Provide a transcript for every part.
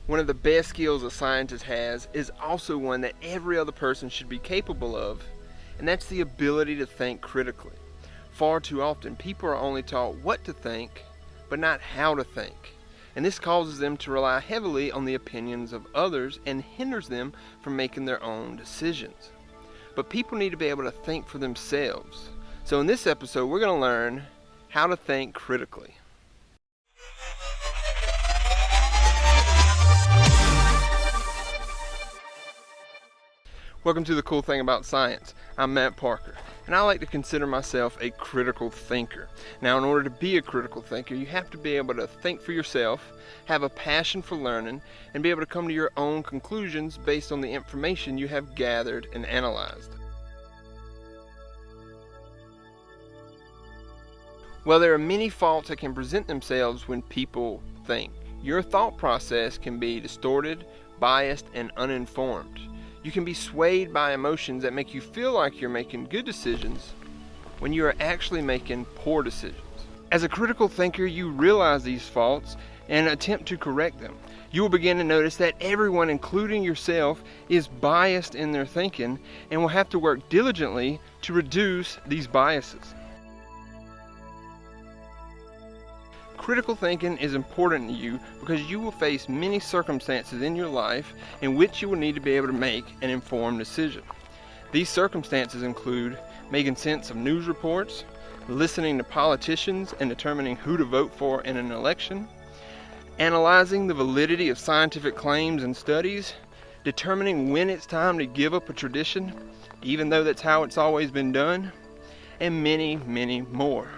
One of the best skills a scientist has is also one that every other person should be capable of, and that's the ability to think critically. Far too often, people are only taught what to think, but not how to think. And this causes them to rely heavily on the opinions of others and hinders them from making their own decisions. But people need to be able to think for themselves. So in this episode, we're going to learn how to think critically. Welcome to The Cool Thing About Science. I'm Matt Parker, and I like to consider myself a critical thinker. Now, in order to be a critical thinker, you have to be able to think for yourself, have a passion for learning, and be able to come to your own conclusions based on the information you have gathered and analyzed. Well, there are many faults that can present themselves when people think. Your thought process can be distorted, biased, and uninformed. You can be swayed by emotions that make you feel like you're making good decisions when you are actually making poor decisions. As a critical thinker, you realize these faults and attempt to correct them. You will begin to notice that everyone, including yourself, is biased in their thinking and will have to work diligently to reduce these biases. Critical thinking is important to you because you will face many circumstances in your life in which you will need to be able to make an informed decision. These circumstances include making sense of news reports, listening to politicians and determining who to vote for in an election, analyzing the validity of scientific claims and studies, determining when it's time to give up a tradition, even though that's how it's always been done, and many, many more.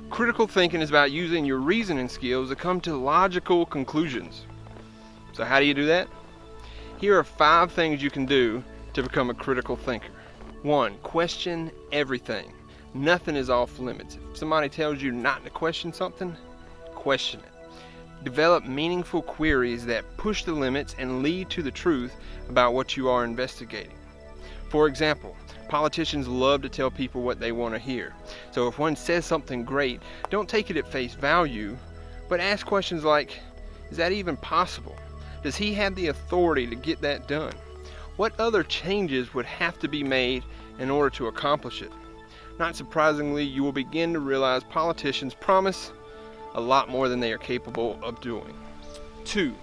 Critical thinking is about using your reasoning skills to come to logical conclusions. So how do you do that? Here are 5 things you can do to become a critical thinker. 1. Question everything. Nothing is off limits. If somebody tells you not to question something, question it. Develop meaningful queries that push the limits and lead to the truth about what you are investigating. For example, politicians love to tell people what they want to hear. So if one says something great, don't take it at face value, but ask questions like, is that even possible? Does he have the authority to get that done? What other changes would have to be made in order to accomplish it? Not surprisingly, you will begin to realize politicians promise a lot more than they are capable of doing. 2.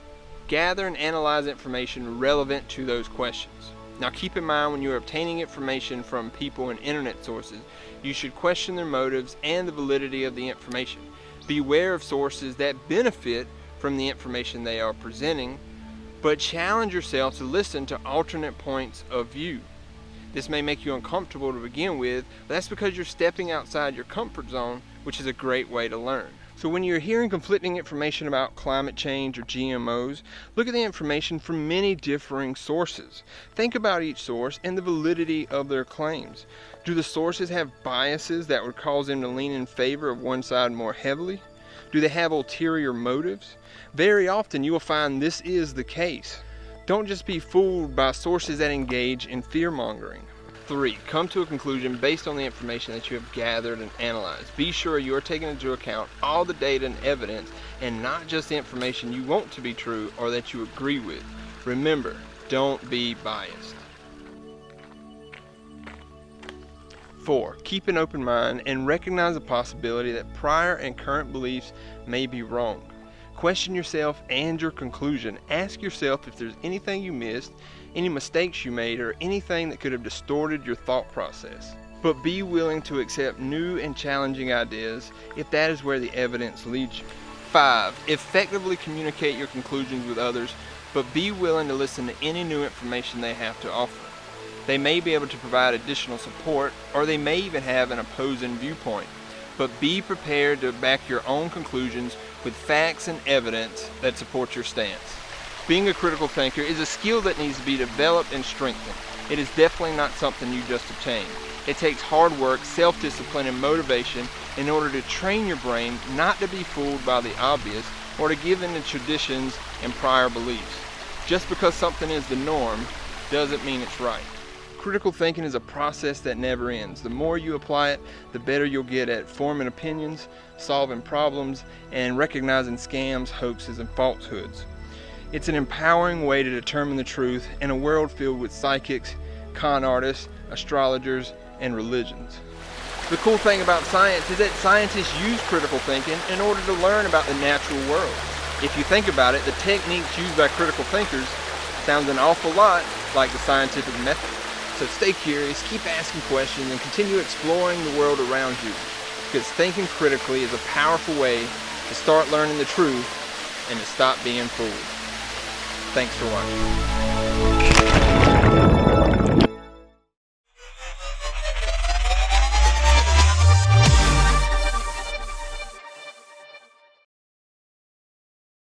Gather and analyze information relevant to those questions. Now keep in mind, when you are obtaining information from people and internet sources, you should question their motives and the validity of the information. Beware of sources that benefit from the information they are presenting, but challenge yourself to listen to alternate points of view. This may make you uncomfortable to begin with, but that's because you're stepping outside your comfort zone, which is a great way to learn. So when you're hearing conflicting information about climate change or GMOs, look at the information from many differing sources. Think about each source and the validity of their claims. Do the sources have biases that would cause them to lean in favor of one side more heavily? Do they have ulterior motives? Very often you will find this is the case. Don't just be fooled by sources that engage in fear-mongering. 3. Come to a conclusion based on the information that you have gathered and analyzed. Be sure you are taking into account all the data and evidence and not just the information you want to be true or that you agree with. Remember, don't be biased. 4. Keep an open mind and recognize the possibility that prior and current beliefs may be wrong. Question yourself and your conclusion. Ask yourself if there's anything you missed, any mistakes you made, or anything that could have distorted your thought process. But be willing to accept new and challenging ideas if that is where the evidence leads you. 5. Effectively communicate your conclusions with others, but be willing to listen to any new information they have to offer. They may be able to provide additional support, or they may even have an opposing viewpoint. But be prepared to back your own conclusions with facts and evidence that support your stance. Being a critical thinker is a skill that needs to be developed and strengthened. It is definitely not something you just obtain. It takes hard work, self-discipline, and motivation in order to train your brain not to be fooled by the obvious or to give in to traditions and prior beliefs. Just because something is the norm doesn't mean it's right. Critical thinking is a process that never ends. The more you apply it, the better you'll get at forming opinions, solving problems, and recognizing scams, hoaxes, and falsehoods. It's an empowering way to determine the truth in a world filled with psychics, con artists, astrologers, and religions. The cool thing about science is that scientists use critical thinking in order to learn about the natural world. If you think about it, the techniques used by critical thinkers sounds an awful lot like the scientific method. So stay curious, keep asking questions, and continue exploring the world around you, because thinking critically is a powerful way to start learning the truth and to stop being fooled. Thanks for watching.